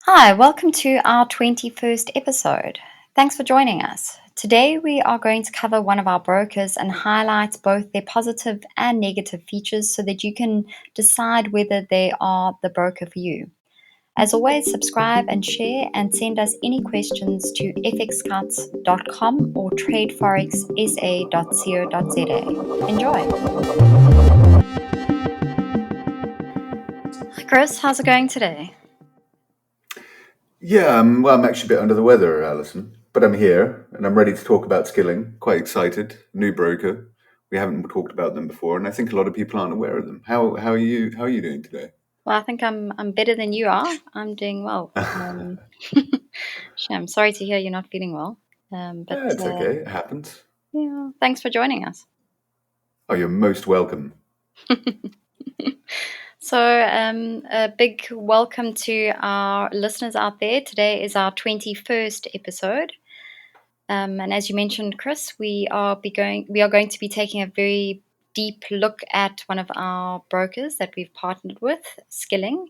Hi, welcome to our 21st episode. Thanks for joining us. Today, we are going to cover one of our brokers and highlight both their positive and negative features so that you can decide whether they are the broker for you. As always, subscribe and share and send us any questions to fxscouts.com or tradeforexsa.co.za. Enjoy. Hi, Chris. How's it going today? Yeah, I'm actually a bit under the weather, Alison, but I'm here and I'm ready to talk about skilling. Quite excited. New broker. We haven't talked about them before, and I think a lot of people aren't aware of them. How are you doing today? Well, I think I'm better than you are. I'm doing well. I'm sorry to hear you're not feeling well. But It's okay. It happens. yeah, thanks for joining us. Oh, you're most welcome. So, a big welcome to our listeners out there. Today is our 21st episode. And as you mentioned, Chris, we are going to be taking a very deep look at one of our brokers that we've partnered with, Skilling.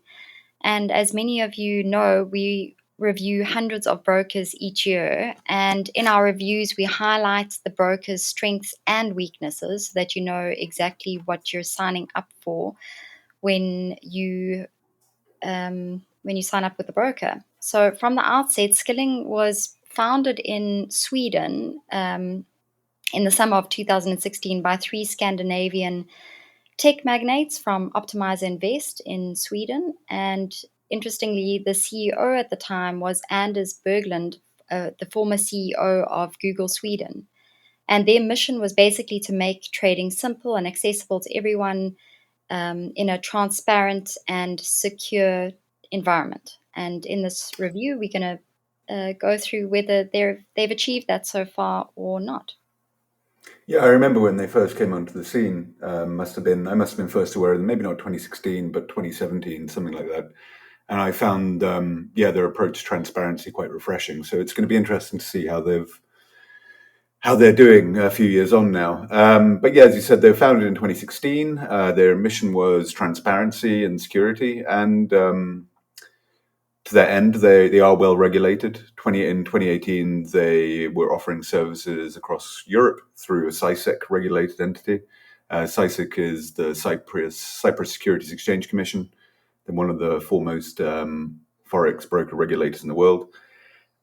And as many of you know, we review hundreds of brokers each year. And in our reviews, we highlight the broker's strengths and weaknesses so that you know exactly what you're signing up for when you sign up with the broker. So from the outset, Skilling was founded in Sweden in the summer of 2016 by three Scandinavian tech magnates from Optimize Invest in Sweden. And interestingly, the CEO at the time was Anders Berglund, the former CEO of Google Sweden. And their mission was basically to make trading simple and accessible to everyone in a transparent and secure environment. And in this review, we're going to go through whether they've achieved that so far or not. Yeah, I remember when they first came onto the scene. I must have been first aware of them, maybe not 2016, but 2017, something like that. And I found, their approach to transparency quite refreshing. So it's going to be interesting to see how they're doing a few years on now. But yeah, as you said, they were founded in 2016. Their mission was transparency and security, and to that end, they are well regulated. In 2018, they were offering services across Europe through a CISEC regulated entity. CISEC is the Cyprus Securities Exchange Commission, and one of the foremost Forex broker regulators in the world.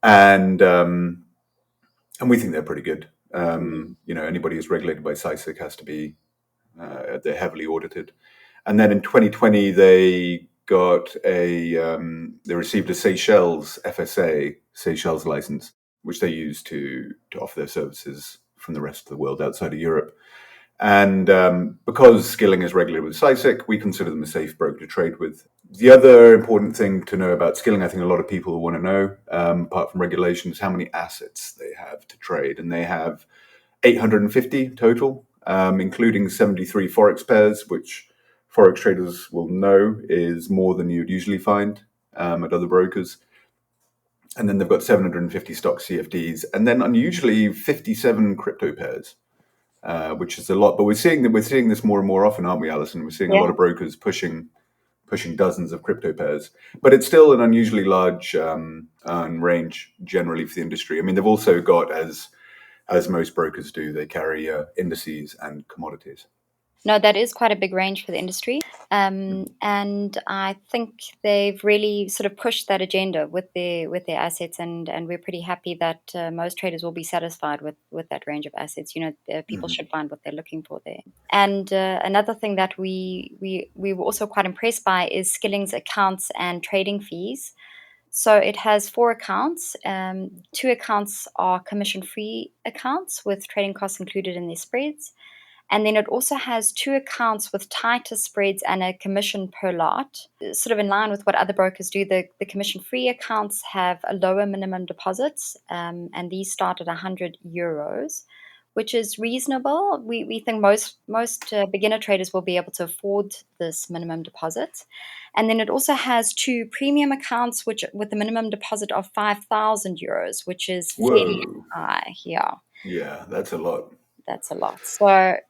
And we think they're pretty good. Anybody who's regulated by CISIC has to be, they're heavily audited. And then in 2020, they received a Seychelles FSA, Seychelles license, which they use to offer their services from the rest of the world outside of Europe. And because Skilling is regulated with CISIC, we consider them a safe broker to trade with. The other important thing to know about Skilling, I think a lot of people want to know, apart from regulations, how many assets they have to trade. And they have 850 total, including 73 Forex pairs, which Forex traders will know is more than you'd usually find at other brokers. And then they've got 750 stock CFDs, and then unusually 57 crypto pairs. Which is a lot, but we're seeing this more and more often, aren't we, Alison? We're seeing a lot of brokers pushing dozens of crypto pairs, but it's still an unusually large range generally for the industry. I mean, they've also got, as most brokers do, they carry indices and commodities. No, that is quite a big range for the industry. And I think they've really sort of pushed that agenda with their assets, and we're pretty happy that most traders will be satisfied with that range of assets. People should find what they're looking for there. And another thing that we were also quite impressed by is Skilling's accounts and trading fees. So it has four accounts. Two accounts are commission-free accounts with trading costs included in their spreads. And then it also has two accounts with tighter spreads and a commission per lot, sort of in line with what other brokers do. The commission-free accounts have a lower minimum deposit, and these start at €100, which is reasonable. We think most beginner traders will be able to afford this minimum deposit. And then it also has two premium accounts, which with a minimum deposit of €5,000, which is fairly Whoa. high. Yeah. Yeah, that's a lot. That's a lot. But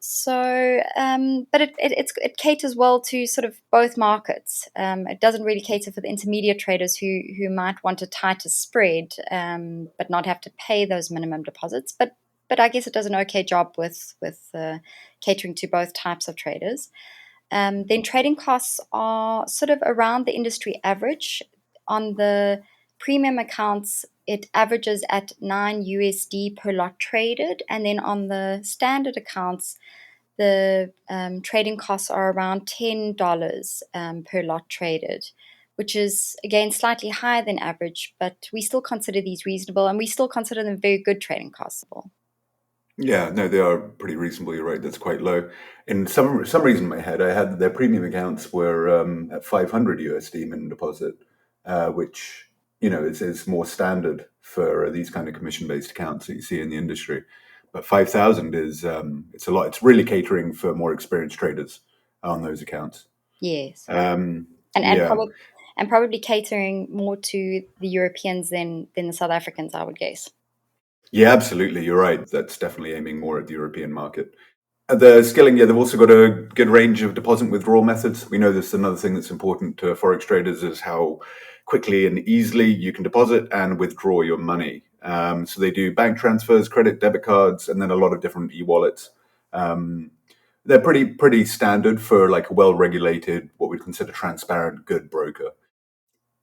it caters well to sort of both markets. It doesn't really cater for the intermediate traders who might want a tighter spread, but not have to pay those minimum deposits. But I guess it does an okay job with catering to both types of traders. Then trading costs are sort of around the industry average. On the premium accounts, it averages at 9 USD per lot traded. And then on the standard accounts, the trading costs are around $10 per lot traded, which is, again, slightly higher than average, but we still consider these reasonable and we still consider them very good trading costs. Yeah, no, they are pretty reasonable. You're right. That's quite low. In some reason in my head, I had their premium accounts were at 500 USD minimum deposit, which is more standard for these kind of commission-based accounts that you see in the industry. But 5,000 is it's a lot. It's really catering for more experienced traders on those accounts. Yes. Um, And yeah, probably catering more to the Europeans than the South Africans, I would guess. yeah, absolutely. You're right. That's definitely aiming more at the European market. The skilling, yeah, they've also got a good range of deposit withdrawal methods. We know this is another thing that's important to Forex traders is how quickly and easily you can deposit and withdraw your money. So they do bank transfers, credit, debit cards, and then a lot of different e-wallets. Um, they're pretty standard for like a well-regulated, what we'd consider transparent, good broker.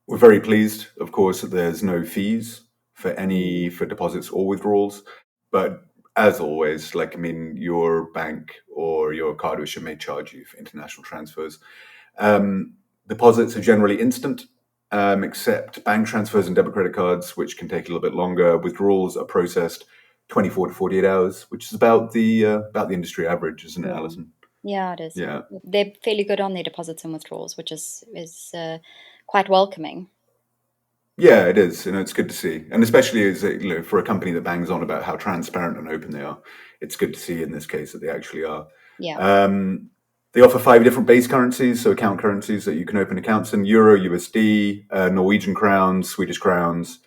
We're very pleased, of course, that there's no fees Mm. for deposits or withdrawals. But as always, like I mean, your bank or your card issuer may charge you for international transfers. Um, Deposits are generally instant, except bank transfers and debit credit cards, which can take a little bit longer. Withdrawals are processed 24 to 48 hours, which is about the industry average, isn't it, Yeah. Alison? Yeah, it is. Yeah. They're fairly good on their deposits and withdrawals, which is quite welcoming. Yeah, it is. It's good to see, and especially as for a company that bangs on about how transparent and open they are, it's good to see in this case that they actually are. Yeah. Um, they offer 5 different base currencies, so account currencies that you can open accounts in: Euro, USD, Norwegian crowns, Swedish crowns,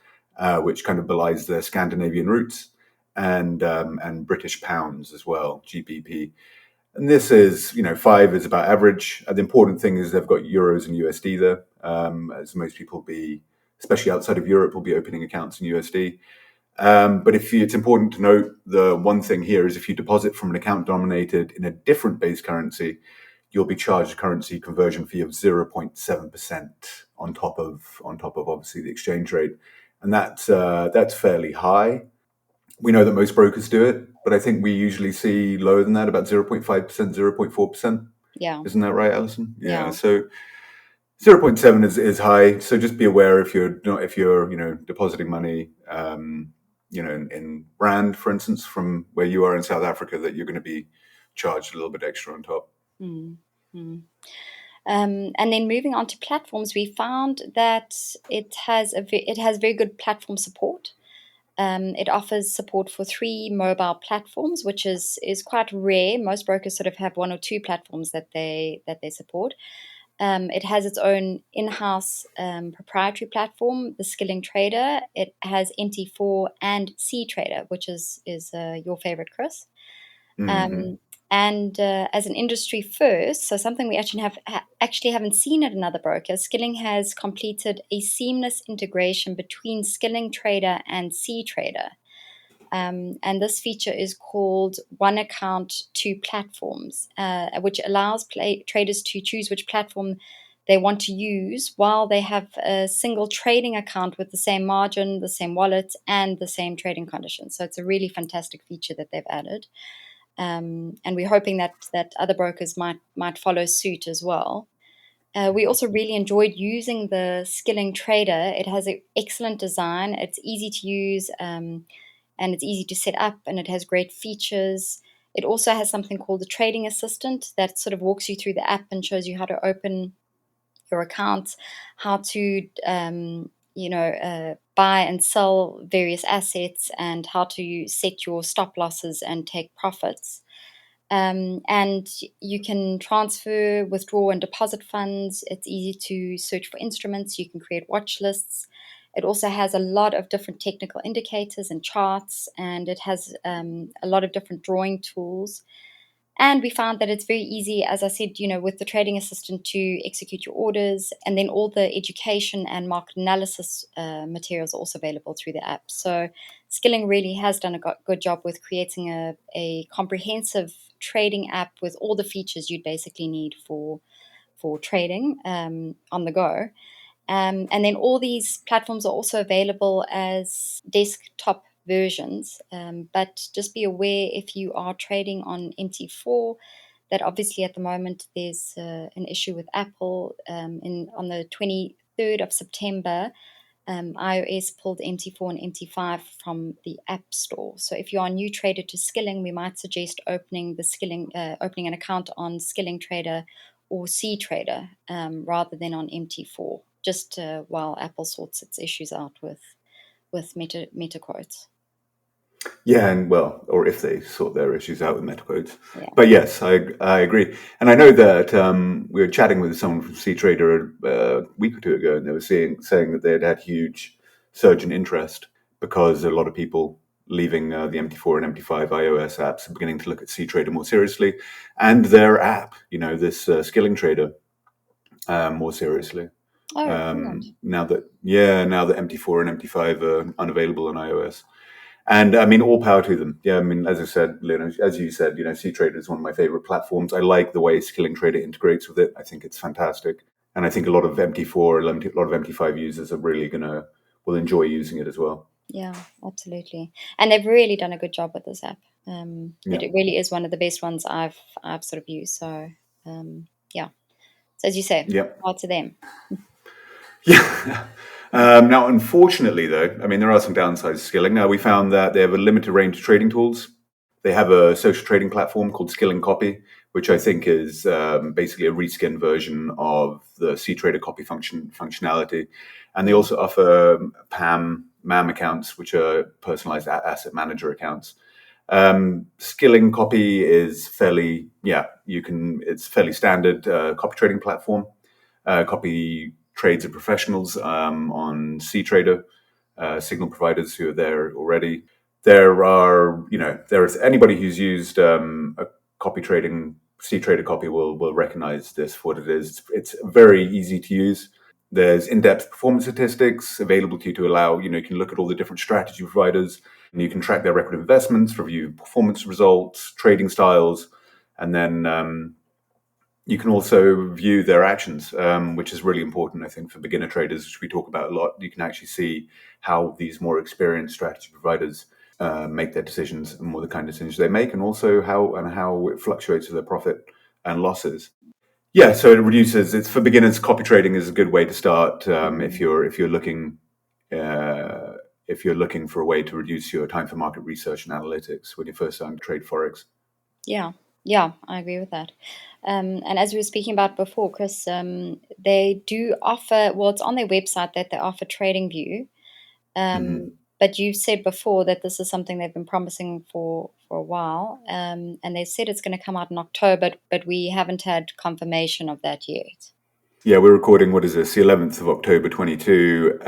which kind of belies their Scandinavian roots, and British pounds as well, GBP. And this is, 5 is about average. The important thing is they've got euros and USD there, as most people be, especially outside of Europe, will be opening accounts in USD. But it's important to note the one thing here is if you deposit from an account denominated in a different base currency, you'll be charged a currency conversion fee of 0.7% on top of obviously the exchange rate, and that's fairly high. We know that most brokers do it, but I think we usually see lower than that, about 0.5%, 0.4%. Yeah. Isn't that right, Alison? Yeah. Yeah. So 0.7 is high. So just be aware if you're depositing money, in rand, for instance, from where you are in South Africa, that you're going to be charged a little bit extra on top. Mm. Mm. And then moving on to platforms, we found that it has very good platform support. It offers support for 3 mobile platforms, which is quite rare. Most brokers sort of have 1 or 2 platforms that they support. It has its own in-house proprietary platform, the Skilling Trader. It has NT4 and C Trader, which is your favorite, Chris. Hmm. Um, and as an industry first, so something we actually haven't seen at another broker, Skilling has completed a seamless integration between Skilling Trader and C Trader. And this feature is called One Account, Two Platforms, which allows traders to choose which platform they want to use while they have a single trading account with the same margin, the same wallet, and the same trading conditions. So it's a really fantastic feature that they've added. And we're hoping that other brokers might follow suit as well. We also really enjoyed using the Skilling Trader. It has an excellent design. It's easy to use, and it's easy to set up, and it has great features. It also has something called the Trading Assistant that sort of walks you through the app and shows you how to open your accounts, how to buy and sell various assets, and how to set your stop losses and take profits. And you can transfer, withdraw, and deposit funds. It's easy to search for instruments. You can create watch lists. It also has a lot of different technical indicators and charts, and it has a lot of different drawing tools. And we found that it's very easy, as I said, with the trading assistant to execute your orders. And then all the education and market analysis materials are also available through the app. So Skilling really has done a good job with creating a comprehensive trading app with all the features you'd basically need for trading on the go. And then all these platforms are also available as desktop versions. But just be aware, if you are trading on MT4, that obviously at the moment there's an issue with Apple. On the 23rd of September, iOS pulled MT4 and MT5 from the App Store. So if you are a new trader to Skilling, we might suggest opening an account on Skilling Trader or C Trader rather than on MT4, just while Apple sorts its issues out with meta quotes. Yeah, and well, or if they sort their issues out with MetaQuotes. Yeah. But yes, I agree. And I know that we were chatting with someone from C-Trader a week or two ago, and they were saying that they had huge surge in interest because a lot of people leaving the MT4 and MT5 iOS apps are beginning to look at C-Trader more seriously, and their app, this Skilling Trader, more seriously. Oh, brilliant. Now that MT4 and MT5 are unavailable on iOS. And I mean, all power to them. Yeah, I mean, as I said, as you said, C-Trader is one of my favorite platforms. I like the way Skilling Trader integrates with it. I think it's fantastic. And I think a lot of MT4, a lot of MT5 users are really will enjoy using it as well. Yeah, absolutely. And they've really done a good job with this app. Yeah. It really is one of the best ones I've sort of used. So yeah. So as you say, Yeah. power to them. Yeah. Now, unfortunately, though, I mean, there are some downsides to Skilling. Now, we found that they have a limited range of trading tools. They have a social trading platform called Skilling Copy, which I think is basically a reskin version of the C-Trader copy functionality. And they also offer MAM accounts, which are personalized asset manager accounts. Skilling Copy is it's fairly standard copy trading platform. Copy trades of professionals on C-Trader, signal providers who are there already. There's anybody who's used a copy trading C-Trader copy will recognize this for what it is. It's very easy to use. There's in-depth performance statistics available to you to allow, you can look at all the different strategy providers, and you can track their record of investments, review performance results, trading styles, and then you can also view their actions, which is really important, I think, for beginner traders, which we talk about a lot. You can actually see how these more experienced strategy providers make their decisions and what the kind of decisions they make, and also how it fluctuates with their profit and losses. Yeah, so it reduces. It's for beginners. Copy trading is a good way to start if you're looking for a way to reduce your time for market research and analytics when you're first starting to trade forex. Yeah, yeah, I agree with that. And as we were speaking about before, Chris, they do offer, well, it's on their website that they offer TradingView. Mm-hmm. But you said before that this is something they've been promising for a while. And they said it's going to come out in October, but we haven't had confirmation of that yet. Yeah, we're recording, what is this, the 11th of October 22.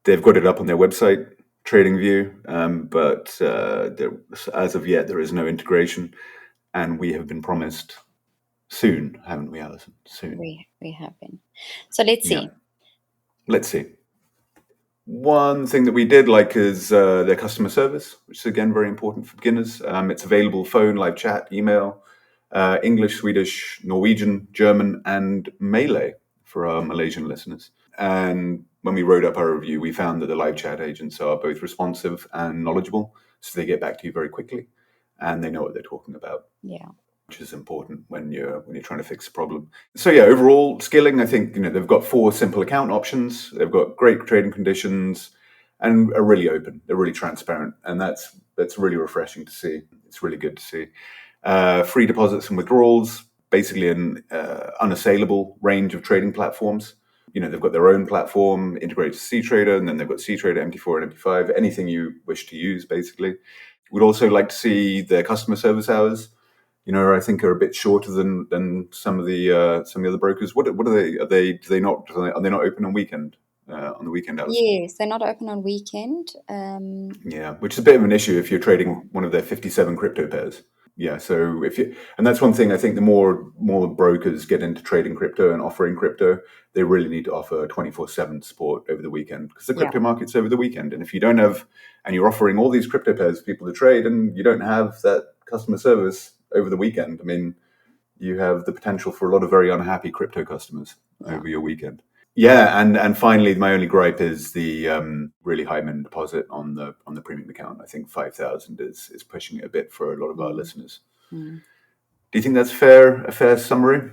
They've got it up on their website, TradingView, but as of yet, there is no integration. And we have been promised soon, haven't we, Alison? Soon. We have been. So let's Yeah. see. Let's see. One thing that we did like is their customer service, which is, again, very important for beginners. It's available phone, live chat, email, English, Swedish, Norwegian, German, and Malay for our Malaysian listeners. And when we wrote up our review, we found that the live chat agents are both responsive and knowledgeable, so they get back to you very quickly, and they know what they're talking about. Yeah. Which is important when you're trying to fix a problem. So yeah, overall, Skilling, I think they've got 4 simple account options. They've got great trading conditions, and are really open. They're really transparent, and that's really refreshing to see. It's really good to see. Free deposits and withdrawals, basically an unassailable range of trading platforms. They've got their own platform integrated to C-Trader, and then they've got C-Trader, MT4, and MT5, anything you wish to use, basically. We'd also like to see their customer service hours. I think are a bit shorter than some of the other brokers. What are they? Are they not open on weekend? on the weekend, Alison. Yes, they're not open on weekend. Yeah, which is a bit of an issue if you're trading one of their 57 crypto pairs. Yeah, so if you, and that's one thing I think the more brokers get into trading crypto and offering crypto, they really need to offer 24/7 support over the weekend because the Yeah, crypto market's over the weekend. And if you don't have, and you're offering all these crypto pairs for people to trade and you don't have that customer service over the weekend, I mean, you have the potential for a lot of very unhappy crypto customers yeah, over your weekend. Yeah, and finally, my only gripe is the really high minimum deposit on the premium account. I think 5,000 is pushing it a bit for a lot of our mm, listeners. mm. Do you think that's fair? A fair summary?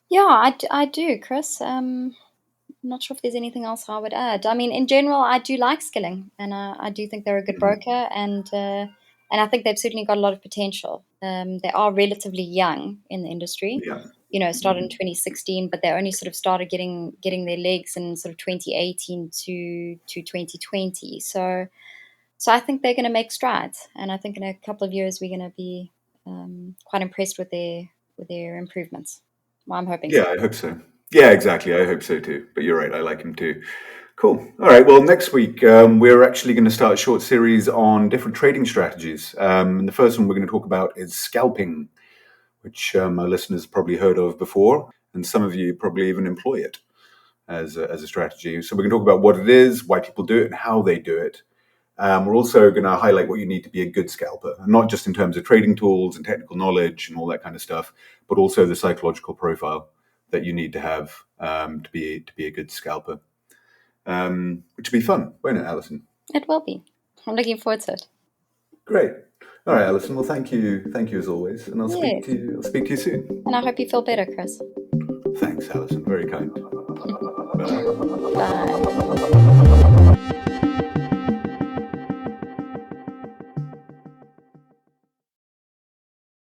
Yeah, I do, Chris. I'm not sure if there's anything else I would add. I mean, in general, I do like Skilling, and I do think they're a good Mhm. broker, and I think they've certainly got a lot of potential. They are relatively young in the industry, Yeah. started in Mhm. 2016, but they only sort of started getting their legs in sort of 2018 to 2020. So I think they're going to make strides, and I think in a couple of years we're going to be quite impressed with their improvements. Well, I'm hoping Yeah, so. I hope so. Yeah, exactly. I hope so too. But you're right. I like him too. Cool. All right. Well, next week we're actually going to start a short series on different trading strategies. And the first one we're going to talk about is scalping, which our listeners probably heard of before, and some of you probably even employ it as a strategy. So we're going to talk about what it is, why people do it, and how they do it. We're also going to highlight what you need to be a good scalper, and not just in terms of trading tools and technical knowledge and all that kind of stuff, but also the psychological profile that you need to have to be a good scalper. Which will be fun, won't it, Alison? It will be. I'm looking forward to it. Great. All right, Alison. Well, thank you as always, and Yes. I'll speak to you soon. And I hope you feel better, Chris. Thanks, Alison. Very kind. Bye. Bye.